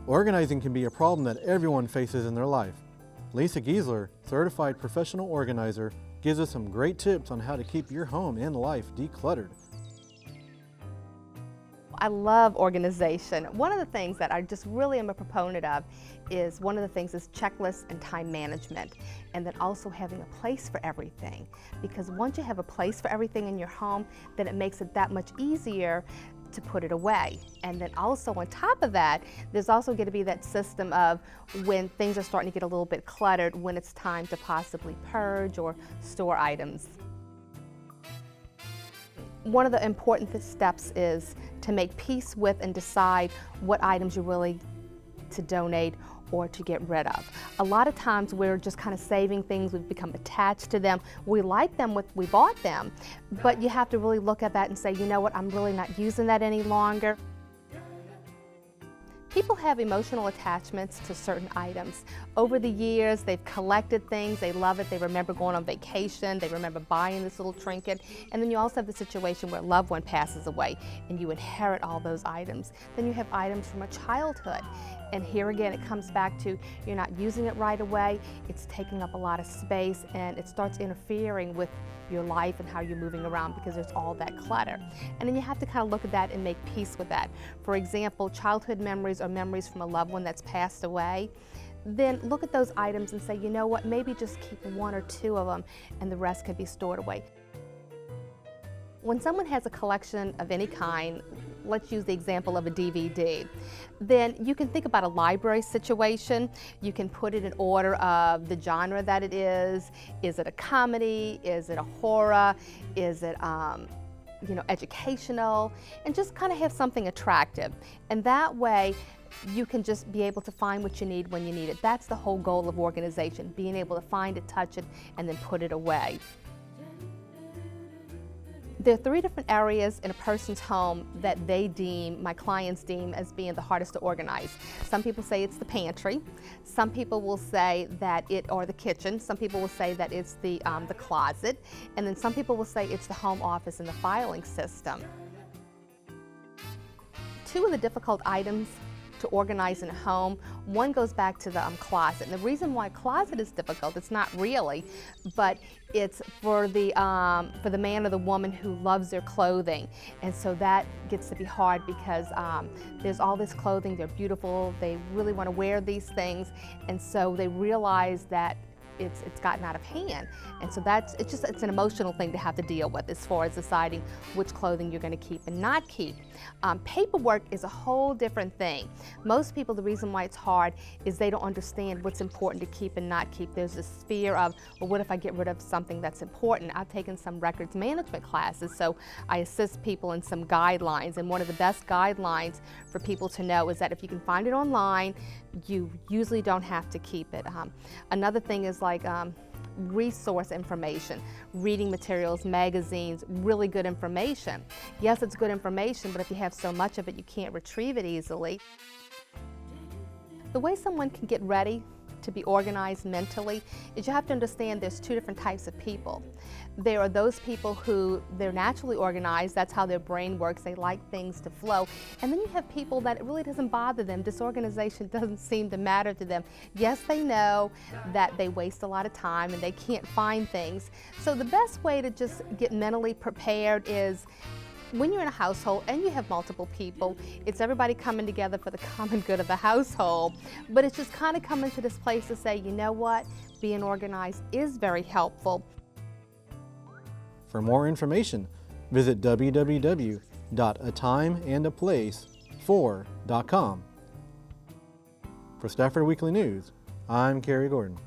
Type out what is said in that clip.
Organizing can be a problem that everyone faces in their life. Lisa Giesler, certified professional organizer, gives us some great tips on how to keep your home and life decluttered. I love organization. One of the things that I just really am a proponent of is checklists and time management, and then also having a place for everything. Because once you have a place for everything in your home, then it makes it that much easier to put it away. And then also on top of that, there's also going to be that system of when things are starting to get a little bit cluttered, when it's time to possibly purge or store items. One of the important steps is to make peace with and decide what items you're willing to donate or to get rid of. A lot of times we're just kind of saving things, we've become attached to them. We like them, we bought them, but you have to really look at that and say, you know what, I'm really not using that any longer. People have emotional attachments to certain items. Over the years, they've collected things, they love it, they remember going on vacation, they remember buying this little trinket, and then you also have the situation where a loved one passes away and you inherit all those items. Then you have items from a childhood. And here again, it comes back to you're not using it right away, it's taking up a lot of space, and it starts interfering with your life and how you're moving around because there's all that clutter. And then you have to kind of look at that and make peace with that. For example, childhood memories or memories from a loved one that's passed away, then look at those items and say, you know what, maybe just keep one or two of them and the rest can be stored away. When someone has a collection of any kind, let's use the example of a DVD, then you can think about a library situation. You can put it in order of the genre that it is. Is it a comedy? Is it a horror? Is it educational? And just kind of have something attractive. And that way, you can just be able to find what you need when you need it. That's the whole goal of organization, being able to find it, touch it, and then put it away. There are 3 different areas in a person's home that my clients deem as being the hardest to organize. Some people say it's the pantry. Some people will say that or the kitchen. Some people will say that it's the closet. And then some people will say it's the home office and the filing system. 2 of the difficult items to organize in a home, one goes back to the closet. And the reason why closet is difficult, it's not really, but it's for the man or the woman who loves their clothing. And so that gets to be hard because there's all this clothing, they're beautiful, they really want to wear these things, and so they realize that it's gotten out of hand. And so it's an emotional thing to have to deal with as far as deciding which clothing you're going to keep and not keep. Paperwork is a whole different thing. Most people, the reason why it's hard is they don't understand what's important to keep and not keep. There's this fear of, well, what if I get rid of something that's important? I've taken some records management classes, so I assist people in some guidelines, and one of the best guidelines for people to know is that if you can find it online, you usually don't have to keep it. Another thing is like resource information, reading materials, magazines, really good information. Yes, it's good information, but if you have so much of it, you can't retrieve it easily. The way someone can get ready to be organized mentally is you have to understand there's 2 different types of people. There are those people who they're naturally organized, that's how their brain works, they like things to flow. And then you have people that it really doesn't bother them, disorganization doesn't seem to matter to them. Yes, they know that they waste a lot of time and they can't find things. So the best way to just get mentally prepared is when you're in a household and you have multiple people, it's everybody coming together for the common good of the household. But it's just kind of coming to this place to say, you know what, being organized is very helpful. For more information, visit www.atimeandaplace4.com. For Stafford Weekly News, I'm Cary Gordon.